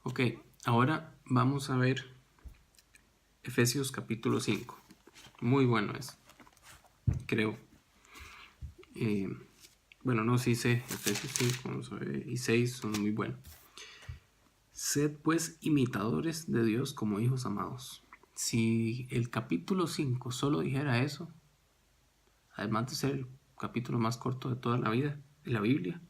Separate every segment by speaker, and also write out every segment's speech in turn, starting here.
Speaker 1: Ok, ahora vamos a ver Efesios capítulo 5. Muy bueno es, creo. Bueno, no, sí sé, Efesios 5 vamos a ver, y 6 son muy buenos. Sed pues imitadores de Dios como hijos amados. Si el capítulo 5 solo dijera eso, además de ser el capítulo más corto de toda la vida, de la Biblia,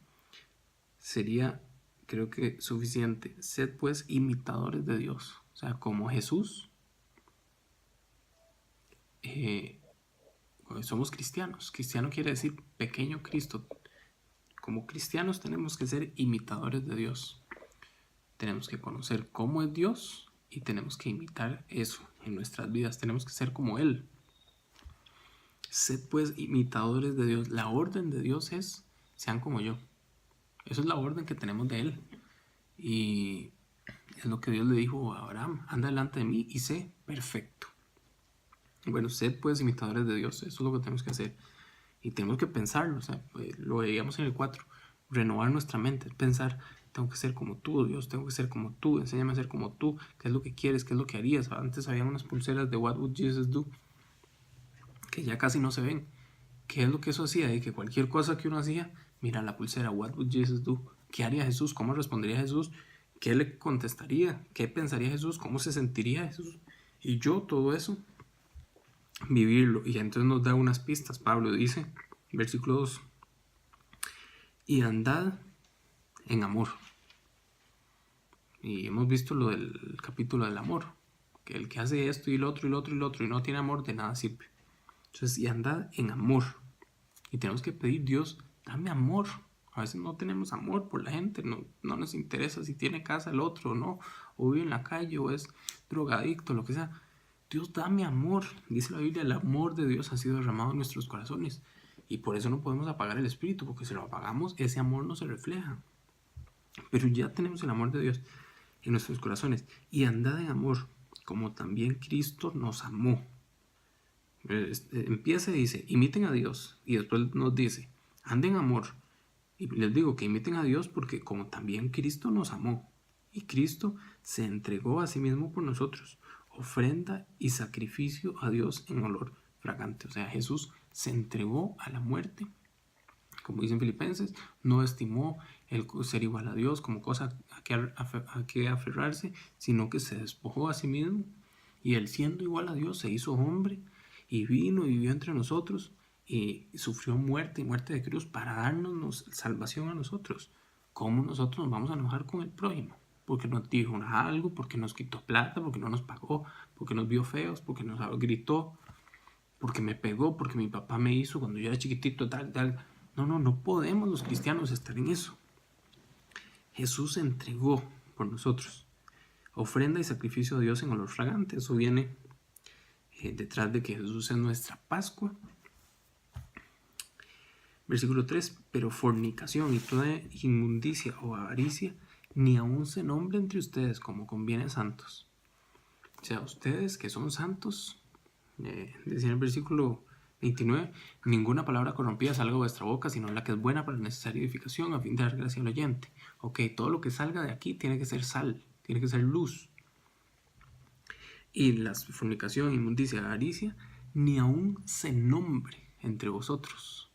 Speaker 1: sería, creo que, suficiente. Sed pues imitadores de Dios. O sea, como Jesús, somos cristianos. Cristiano quiere decir pequeño Cristo. Como cristianos tenemos que ser imitadores de Dios. Tenemos que conocer cómo es Dios y tenemos que imitar eso en nuestras vidas. Tenemos que ser como Él. Sed pues imitadores de Dios. La orden de Dios es, sean como yo. Eso es la orden que tenemos de Él. Y es lo que Dios le dijo a Abraham: anda delante de mí y sé perfecto. Bueno, sed pues imitadores de Dios. Eso es lo que tenemos que hacer. Y tenemos que pensarlo. O sea, lo veíamos en el 4. Renovar nuestra mente. Pensar, tengo que ser como tú, Dios. Tengo que ser como tú. Enséñame a ser como tú. ¿Qué es lo que quieres? ¿Qué es lo que harías? Antes había unas pulseras de What Would Jesus Do, que ya casi no se ven. ¿Qué es lo que eso hacía? Y que cualquier cosa que uno hacía, mira la pulsera, What would Jesus do? ¿Qué haría Jesús? ¿Cómo respondería Jesús? ¿Qué le contestaría? ¿Qué pensaría Jesús? ¿Cómo se sentiría Jesús? Y yo todo eso, vivirlo. Y entonces nos da unas pistas. Pablo dice, versículo 2, y andad en amor. Y hemos visto lo del capítulo del amor, que el que hace esto y lo otro y lo otro y lo otro y no tiene amor, de nada sirve. Entonces, y andad en amor. Y tenemos que pedir: Dios, dame amor. A veces no tenemos amor por la gente, no nos interesa si tiene casa el otro o no, o vive en la calle, o es drogadicto, lo que sea. Dios, dame amor. Dice la Biblia, el amor de Dios ha sido derramado en nuestros corazones. Y por eso no podemos apagar el espíritu, porque si lo apagamos, ese amor no se refleja. Pero ya tenemos el amor de Dios en nuestros corazones. Y andad en amor, como también Cristo nos amó. Empieza y dice, imiten a Dios. Y después nos dice, anden en amor. Y les digo que imiten a Dios porque como también Cristo nos amó. Y Cristo se entregó a sí mismo por nosotros. Ofrenda y sacrificio a Dios en olor fragante. O sea, Jesús se entregó a la muerte. Como dicen Filipenses, no estimó el ser igual a Dios como cosa a que aferrarse, sino que se despojó a sí mismo. Y él, siendo igual a Dios, se hizo hombre y vino y vivió entre nosotros y sufrió muerte y muerte de cruz para darnos salvación a nosotros. ¿Cómo nosotros nos vamos a enojar con el prójimo? Porque nos dijo algo, porque nos quitó plata, porque no nos pagó, porque nos vio feos, porque nos gritó, porque me pegó, porque mi papá me hizo cuando yo era chiquitito, tal. No podemos los cristianos estar en eso. Jesús se entregó por nosotros. Ofrenda y sacrificio a Dios en olor fragante. Eso viene detrás de que Jesús es nuestra Pascua. Versículo 3, pero fornicación y toda inmundicia o avaricia ni aun se nombre entre ustedes como conviene a santos. O sea, ustedes que son santos, decía en el versículo 29, ninguna palabra corrompida salga de vuestra boca, sino la que es buena para la necesaria edificación, a fin de dar gracia al oyente. Ok, todo lo que salga de aquí tiene que ser sal, tiene que ser luz. Y la fornicación, inmundicia, avaricia, ni aun se nombre entre vosotros.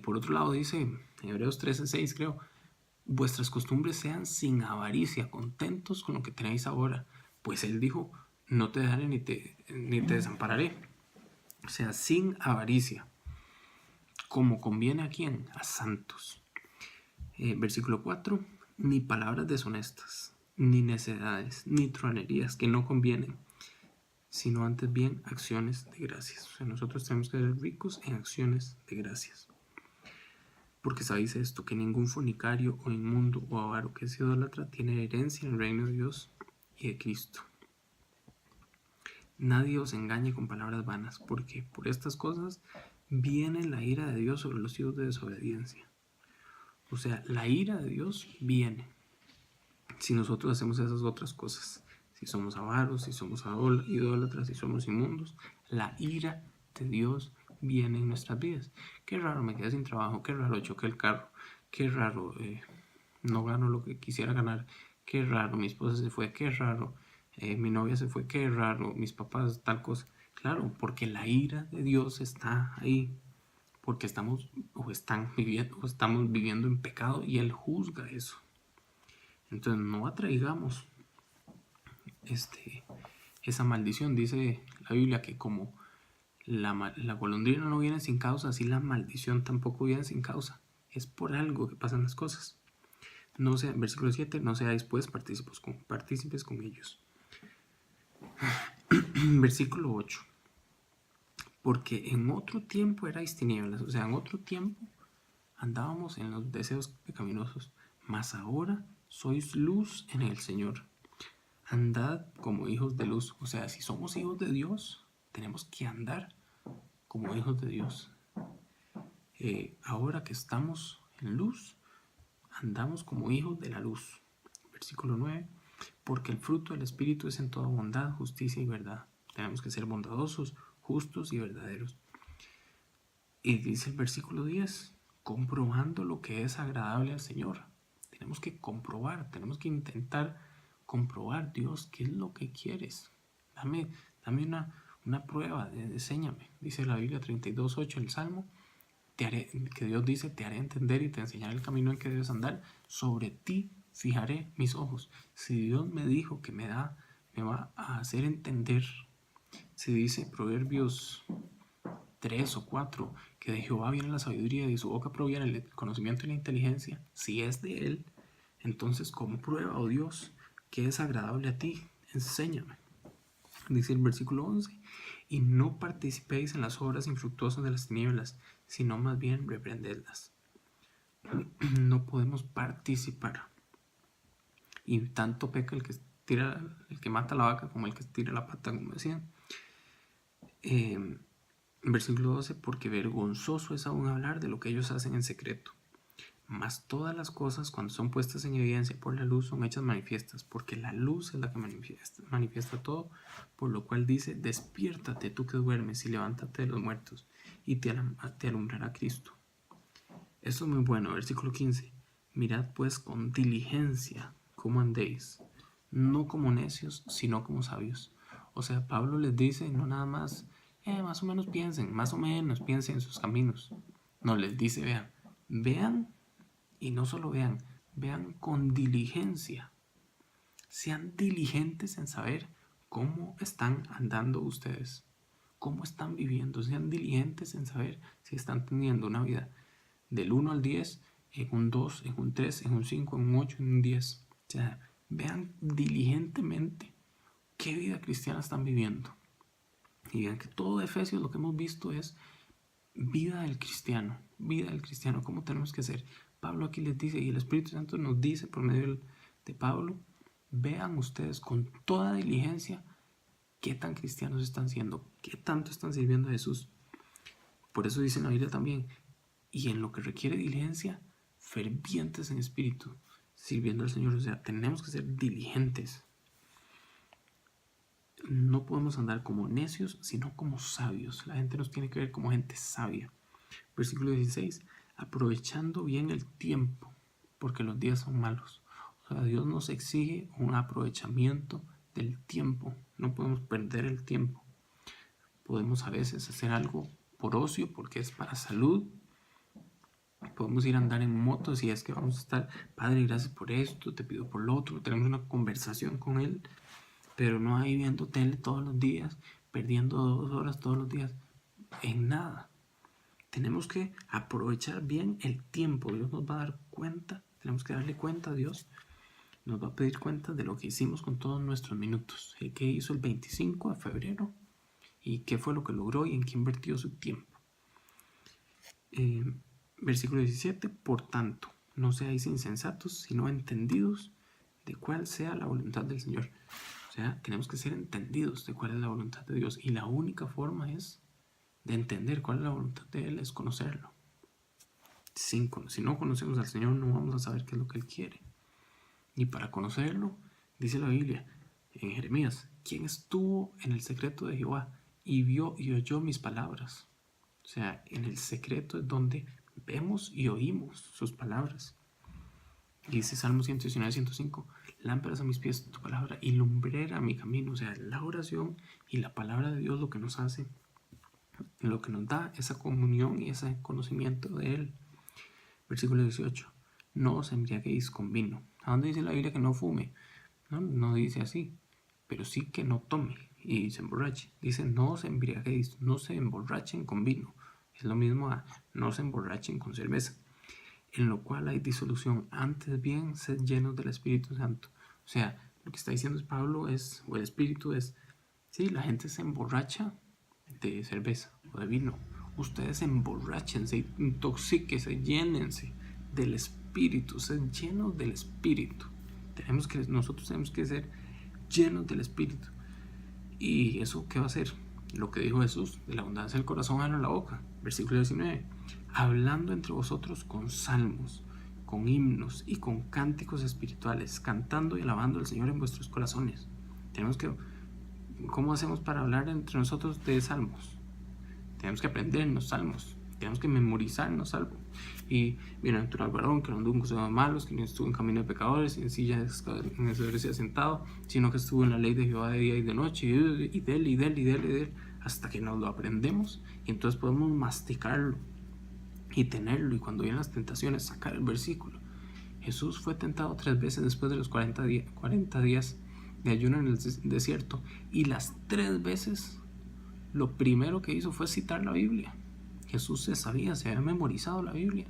Speaker 1: Por otro lado dice, en Hebreos 13:6 creo, vuestras costumbres sean sin avaricia, contentos con lo que tenéis ahora. Pues él dijo, no te dejaré ni te desampararé. O sea, sin avaricia. Como conviene a quién? A santos. Versículo 4, ni palabras deshonestas, ni necedades, ni truanerías que no convienen, sino antes bien acciones de gracias. O sea, nosotros tenemos que ser ricos en acciones de gracias. Porque sabéis esto, que ningún fornicario o inmundo o avaro que es idólatra tiene herencia en el reino de Dios y de Cristo. Nadie os engañe con palabras vanas, porque por estas cosas viene la ira de Dios sobre los hijos de desobediencia. O sea, la ira de Dios viene si nosotros hacemos esas otras cosas. Si somos avaros, si somos idólatras, si somos inmundos, la ira de Dios viene en nuestras vidas. Qué raro, me quedé sin trabajo, qué raro, choqué el carro, qué raro, no gano lo que quisiera ganar, qué raro, mi esposa se fue, qué raro, mi novia se fue, qué raro, mis papás, tal cosa. Claro, porque la ira de Dios está ahí, porque estamos estamos viviendo en pecado y Él juzga eso. Entonces no atraigamos esa maldición. Dice la Biblia que como la golondrina no viene sin causa, así la maldición tampoco viene sin causa. Es por algo que pasan las cosas. No sea, versículo 7, no seáis pues partícipes con ellos. Versículo 8. Porque en otro tiempo erais tinieblas, o sea, en otro tiempo andábamos en los deseos pecaminosos, mas ahora sois luz en el Señor. Andad como hijos de luz, o sea, si somos hijos de Dios, tenemos que andar como hijos de Dios. Ahora que estamos en luz, andamos como hijos de la luz. Versículo 9. Porque el fruto del Espíritu es en toda bondad, justicia y verdad. Tenemos que ser bondadosos, justos y verdaderos. Y dice el versículo 10, comprobando lo que es agradable al Señor. Tenemos que comprobar, tenemos que intentar comprobar, Dios, ¿qué es lo que quieres? Dame una prueba, enséñame. Dice la Biblia 32:8, el Salmo, que Dios dice, te haré entender y te enseñaré el camino en que debes andar. Sobre ti fijaré mis ojos. Si Dios me dijo que me va a hacer entender, si dice Proverbios 3 o 4, que de Jehová viene la sabiduría y de su boca proviene el conocimiento y la inteligencia, si es de Él, entonces comprueba, oh Dios, que es agradable a ti, enséñame. Dice el versículo 11, y no participéis en las obras infructuosas de las tinieblas, sino más bien reprendedlas. No podemos participar. Y tanto peca el que mata la vaca como el que tira la pata, como decían. Versículo 12, porque vergonzoso es aún hablar de lo que ellos hacen en secreto. Mas todas las cosas, cuando son puestas en evidencia por la luz, son hechas manifiestas, porque la luz es la que manifiesta todo, por lo cual dice, despiértate tú que duermes y levántate de los muertos, y te alumbrará Cristo. Esto es muy bueno. Versículo 15, mirad pues con diligencia cómo andéis, no como necios, sino como sabios. O sea, Pablo les dice, no nada más, más o menos piensen en sus caminos. No, les dice, vean y no solo vean con diligencia. Sean diligentes en saber cómo están andando ustedes, cómo están viviendo. Sean diligentes en saber si están teniendo una vida del 1 al 10, en un 2, en un 3, en un 5, en un 8, en un 10. O sea, vean diligentemente qué vida cristiana están viviendo. Y vean que todo Efesios lo que hemos visto es vida del cristiano, cómo tenemos que ser. Pablo aquí les dice, y el Espíritu Santo nos dice por medio de Pablo, vean ustedes con toda diligencia qué tan cristianos están siendo, qué tanto están sirviendo a Jesús. Por eso dice en la Biblia también, y en lo que requiere diligencia, fervientes en espíritu, sirviendo al Señor. O sea, tenemos que ser diligentes. No podemos andar como necios, sino como sabios. La gente nos tiene que ver como gente sabia. Versículo 16, aprovechando bien el tiempo, porque los días son malos. O sea, Dios nos exige un aprovechamiento del tiempo. No podemos perder el tiempo. Podemos a veces hacer algo por ocio, porque es para salud. Podemos ir a andar en moto si es que vamos a estar, Padre, gracias por esto, te pido por lo otro. Tenemos una conversación con Él, pero no ahí viendo tele todos los días, perdiendo 2 horas todos los días en nada. Tenemos que aprovechar bien el tiempo. Dios nos va a dar cuenta, tenemos que darle cuenta a Dios. Nos va a pedir cuenta de lo que hicimos con todos nuestros minutos. El que hizo el 25 de febrero y qué fue lo que logró y en qué invirtió su tiempo. Versículo 17, por tanto, no seáis insensatos, sino entendidos de cuál sea la voluntad del Señor. O sea, tenemos que ser entendidos de cuál es la voluntad de Dios. Y la única forma de entender cuál es la voluntad de Él es conocerlo. Si no conocemos al Señor, no vamos a saber qué es lo que Él quiere. Y para conocerlo, dice la Biblia en Jeremías, ¿quién estuvo en el secreto de Jehová y vio y oyó mis palabras? O sea, en el secreto es donde vemos y oímos sus palabras. Y dice Salmo 119, 105, lámparas a mis pies tu palabra y lumbrera a mi camino. O sea, la oración y la palabra de Dios lo que nos hace, lo que nos da esa comunión y ese conocimiento de Él. Versículo 18, no os embriaguéis con vino. ¿A dónde dice la Biblia que no fume? No dice así, pero sí que no tome y se emborrache. Dice no os embriaguéis, no se emborrachen con vino. Es lo mismo a no se emborrachen con cerveza, en lo cual hay disolución. Antes bien, sed llenos del Espíritu Santo. O sea, lo que está diciendo Pablo o el Espíritu es, sí, la gente se emborracha de cerveza o de vino. Ustedes emborráchense, intoxíquense, llénense del Espíritu, sed llenos del Espíritu. Nosotros tenemos que ser llenos del Espíritu. ¿Y eso qué va a ser? Lo que dijo Jesús, de la abundancia del corazón habla la boca. Versículo 19, hablando entre vosotros con salmos, con himnos y con cánticos espirituales, cantando y alabando al Señor en vuestros corazones. ¿Cómo hacemos para hablar entre nosotros de salmos? Tenemos que aprendernos salmos, tenemos que memorizarnos salmos. Y bienaventurado el varón que no anduvo en cosas malos, que no estuvo en camino de pecadores, en silla de sentado, sino que estuvo en la ley de Jehová de día y de noche, y de él, hasta que nos lo aprendemos, y entonces podemos masticarlo y tenerlo, y cuando vienen las tentaciones, sacar el versículo. Jesús fue tentado 3 veces después de los 40 días de ayuno en el desierto, y las 3 veces lo primero que hizo fue citar la Biblia. Jesús se había memorizado la Biblia.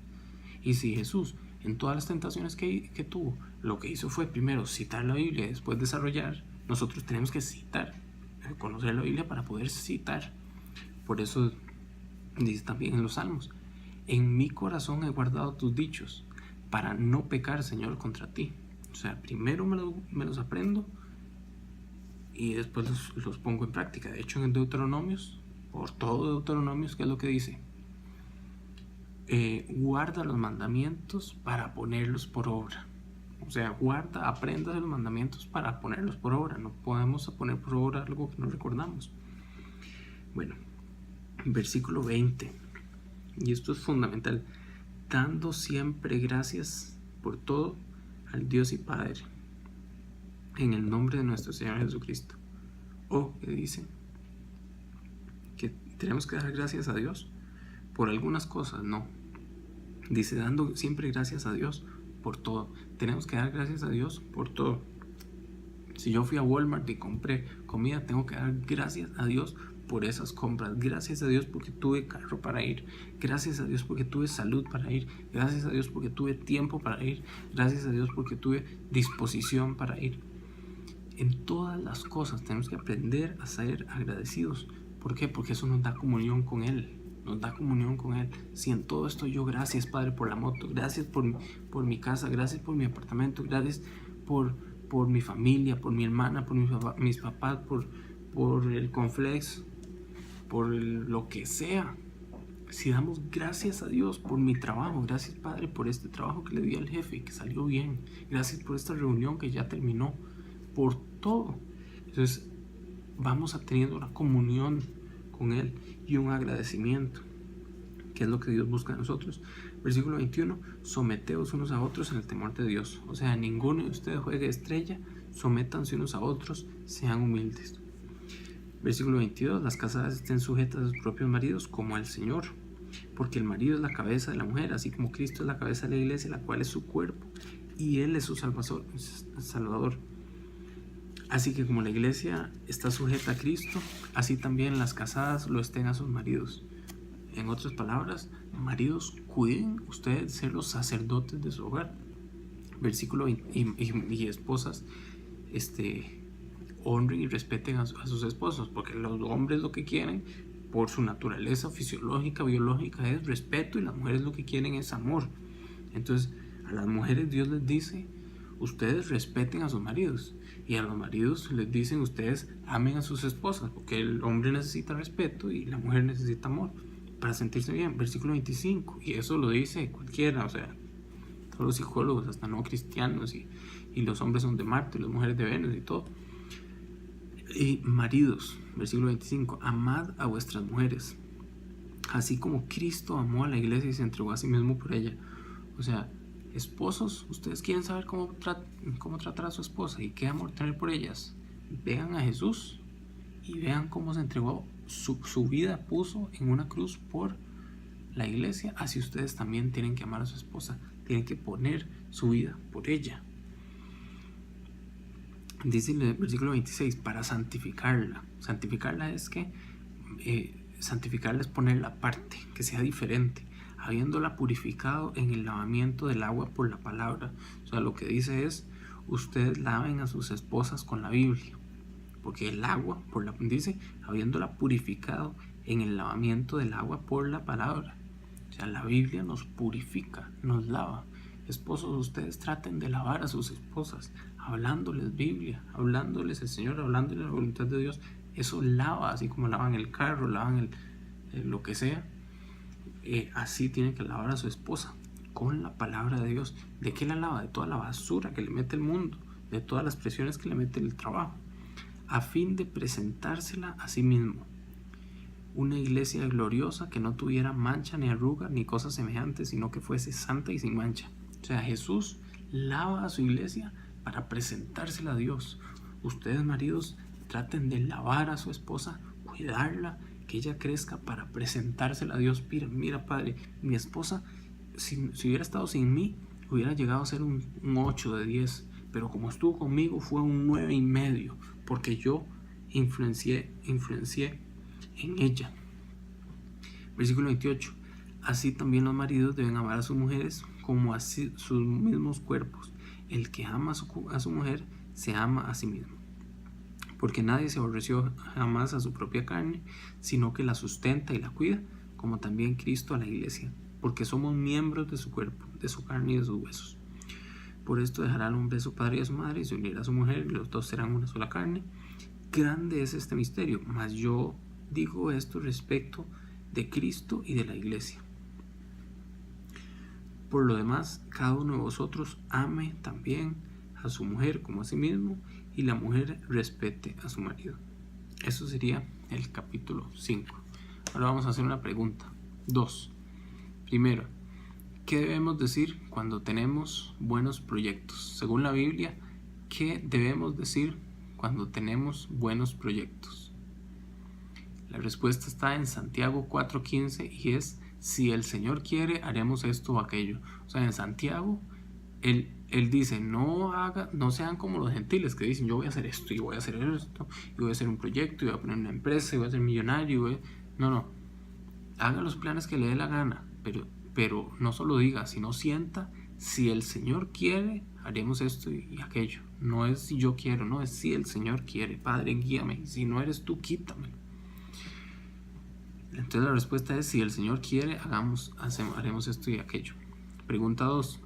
Speaker 1: Y si Jesús, en todas las tentaciones que tuvo, lo que hizo fue primero citar la Biblia y después desarrollar, nosotros tenemos que citar, conocer la Biblia para poder citar. Por eso dice también en los Salmos, en mi corazón he guardado tus dichos, para no pecar, Señor, contra ti. O sea, primero me los aprendo y después los pongo en práctica. De hecho, en Deuteronomios, por todo Deuteronomios, ¿qué es lo que dice? Guarda los mandamientos para ponerlos por obra. O sea, aprenda de los mandamientos para ponerlos por obra. No podemos poner por obra algo que no recordamos. Bueno, versículo 20. Y esto es fundamental. Dando siempre gracias por todo al Dios y Padre, en el nombre de nuestro Señor Jesucristo. Que dice que tenemos que dar gracias a Dios por algunas cosas, no. Dice, dando siempre gracias a Dios por todo. Tenemos que dar gracias a Dios por todo. Si yo fui a Walmart y compré comida, tengo que dar gracias a Dios por esas compras. Gracias a Dios porque tuve carro para ir. Gracias a Dios porque tuve salud para ir. Gracias a Dios porque tuve tiempo para ir. Gracias a Dios porque tuve disposición para ir. En todas las cosas tenemos que aprender a ser agradecidos. ¿Por qué? Porque eso nos da comunión con Él. Nos da comunión con Él. Si en todo esto yo, gracias Padre por la moto, gracias por mi casa, gracias por mi apartamento, gracias por mi familia, por mi hermana, por mis papás, por el Conflex, por lo que sea. Si damos gracias a Dios por mi trabajo, gracias Padre por este trabajo que le di al jefe y que salió bien, gracias por esta reunión que ya terminó, por todo. Entonces vamos a teniendo una comunión con Él y un agradecimiento, que es lo que Dios busca de nosotros. Versículo 21, someteos unos a otros en el temor de Dios. O sea, ninguno de ustedes juegue estrella, sométanse unos a otros, sean humildes. Versículo 22, las casadas estén sujetas a sus propios maridos como al Señor, porque el marido es la cabeza de la mujer, así como Cristo es la cabeza de la iglesia, la cual es su cuerpo, y Él es su Salvador. Así que como la iglesia está sujeta a Cristo, así también las casadas lo estén a sus maridos. En otras palabras, maridos, cuiden ustedes de ser los sacerdotes de su hogar. Versículo 20, y esposas, honren y respeten a sus esposos, porque los hombres lo que quieren, por su naturaleza fisiológica, biológica, es respeto, y las mujeres lo que quieren es amor. Entonces, a las mujeres Dios les dice, ustedes respeten a sus maridos, y a los maridos les dicen, ustedes amen a sus esposas, porque el hombre necesita respeto y la mujer necesita amor para sentirse bien. Versículo 25, y eso lo dice cualquiera, o sea, todos los psicólogos, hasta no cristianos, y los hombres son de Marte, las mujeres de Venus y todo. Y maridos, versículo 25, amad a vuestras mujeres, así como Cristo amó a la iglesia y se entregó a sí mismo por ella. O sea, Esposos, ustedes quieren saber cómo tratar a su esposa y qué amor tener por ellas. Vean a Jesús y vean cómo se entregó, su vida puso en una cruz por la iglesia. Así ustedes también tienen que amar a su esposa, tienen que poner su vida por ella. Dice en el versículo 26, para santificarla. Santificarla es que santificarla es ponerla aparte, que sea diferente, habiéndola purificado en el lavamiento del agua por la palabra. O sea, lo que dice es, ustedes laven a sus esposas con la Biblia, porque el agua, dice, habiéndola purificado en el lavamiento del agua por la palabra. O sea, la Biblia nos purifica, nos lava. Esposos, ustedes traten de lavar a sus esposas, hablándoles Biblia, hablándoles el Señor, hablándoles la voluntad de Dios. Eso lava, así como lavan el carro, lavan lo que sea. Así tiene que lavar a su esposa, con la palabra de Dios. ¿De qué la lava? De toda la basura que le mete el mundo, de todas las presiones que le mete el trabajo, a fin de presentársela a sí mismo, una iglesia gloriosa, que no tuviera mancha ni arruga ni cosas semejantes, sino que fuese santa y sin mancha. O sea, Jesús lava a su iglesia para presentársela a Dios. Ustedes, maridos, traten de lavar a su esposa, cuidarla, que ella crezca para presentársela a Dios. Mira, padre, mi esposa, si hubiera estado sin mí, hubiera llegado a ser un 8 de 10, pero como estuvo conmigo fue un 9.5, porque yo influencié en ella. Versículo 28. Así también los maridos deben amar a sus mujeres como a sus mismos cuerpos. El que ama a su mujer se ama a sí mismo, porque nadie se aborreció jamás a su propia carne, sino que la sustenta y la cuida, como también Cristo a la iglesia, porque somos miembros de su cuerpo, de su carne y de sus huesos. Por esto dejará el hombre a su padre y a su madre, y se unirá a su mujer, y los dos serán una sola carne. Grande es este misterio, mas yo digo esto respecto de Cristo y de la iglesia. Por lo demás, cada uno de vosotros ame también a su mujer como a sí mismo, y la mujer respete a su marido. Eso sería el capítulo 5. Ahora vamos a hacer una pregunta. 2. Primero, ¿qué debemos decir cuando tenemos buenos proyectos? Según la Biblia, ¿qué debemos decir cuando tenemos buenos proyectos? La respuesta está en Santiago 4:15 y es: si el Señor quiere, haremos esto o aquello. O sea, en Santiago él dice, no sean como los gentiles que dicen, yo voy a hacer esto y voy a hacer esto y voy a hacer un proyecto y voy a poner una empresa y voy a ser millonario. No, haga los planes que le dé la gana, pero no solo diga, sino sienta, si el Señor quiere, haremos esto y aquello. No es si yo quiero, no es si el Señor quiere. Padre, guíame, y si no eres tú, quítamelo. Entonces la respuesta es: si el Señor quiere, haremos esto y aquello. Pregunta 2.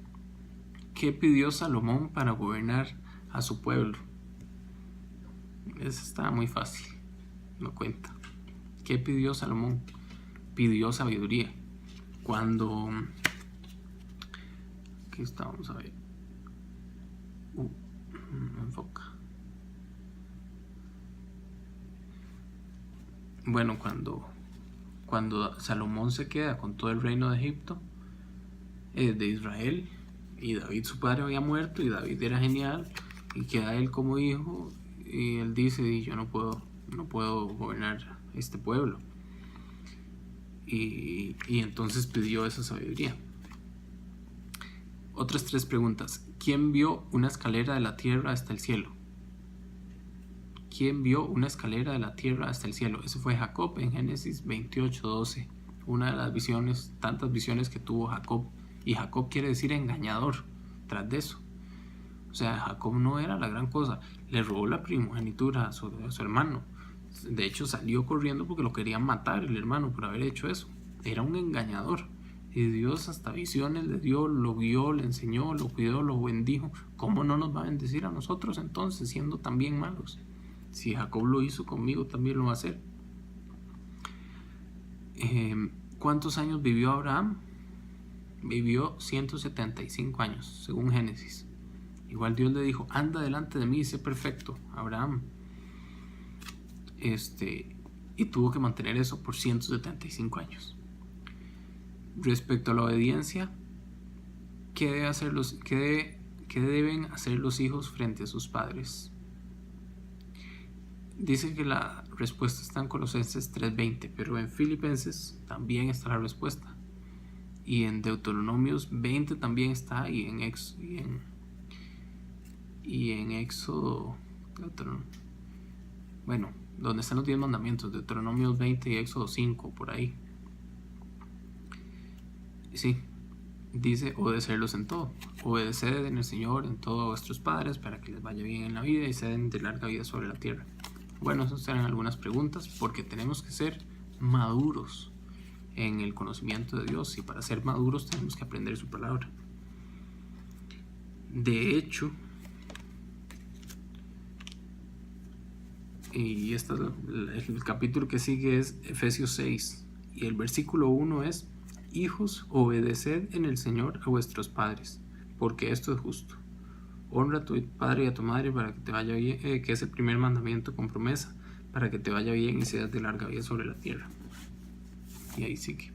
Speaker 1: ¿Qué pidió Salomón para gobernar a su pueblo? Esa está muy fácil, no cuenta. ¿Qué pidió Salomón? Pidió sabiduría. Cuando... Aquí está, vamos a ver. No enfoca. Bueno, cuando Salomón se queda con todo el reino de Egipto, de Israel, y David su padre había muerto, y David era genial, y queda él como hijo, y él dice, yo no puedo gobernar este pueblo, y entonces pidió esa sabiduría. Otras 3 preguntas. ¿Quién vio una escalera de la tierra hasta el cielo? ¿Quién vio una escalera de la tierra hasta el cielo? Eso fue Jacob en Génesis 28:12. Una de las visiones, tantas visiones que tuvo Jacob. Y Jacob quiere decir engañador, tras de eso. O sea, Jacob no era la gran cosa. Le robó la primogenitura a su hermano. De hecho, salió corriendo porque lo querían matar el hermano por haber hecho eso. Era un engañador. Y Dios hasta visiones le dio, lo guió, le enseñó, lo cuidó, lo bendijo. ¿Cómo no nos va a bendecir a nosotros entonces, siendo también malos? Si Jacob lo hizo conmigo, también lo va a hacer. ¿Cuántos años vivió Abraham? Vivió 175 años, según Génesis. Igual Dios le dijo, anda delante de mí y sé perfecto, Abraham. Y tuvo que mantener eso por 175 años. Respecto a la obediencia, ¿Qué deben hacer los hijos frente a sus padres? Dice que la respuesta está en Colosenses 3:20, pero en Filipenses también está la respuesta. Y en Deuteronomios 20 también está, y en Éxodo, bueno, donde están los 10 mandamientos, Deuteronomios 20 y Éxodo 5, por ahí. Sí, dice obedecerlos en todo. Obedeced en el Señor en todo a vuestros padres para que les vaya bien en la vida y sean de larga vida sobre la tierra. Bueno, esas serán algunas preguntas, porque tenemos que ser maduros en el conocimiento de Dios, y para ser maduros tenemos que aprender su palabra. De hecho, y el capítulo que sigue es Efesios 6, y el versículo 1 es: hijos, obedeced en el Señor a vuestros padres, porque esto es justo. Honra a tu padre y a tu madre para que te vaya bien, que es el primer mandamiento con promesa, para que te vaya bien y seas de larga vida sobre la tierra. Y ahí sigue.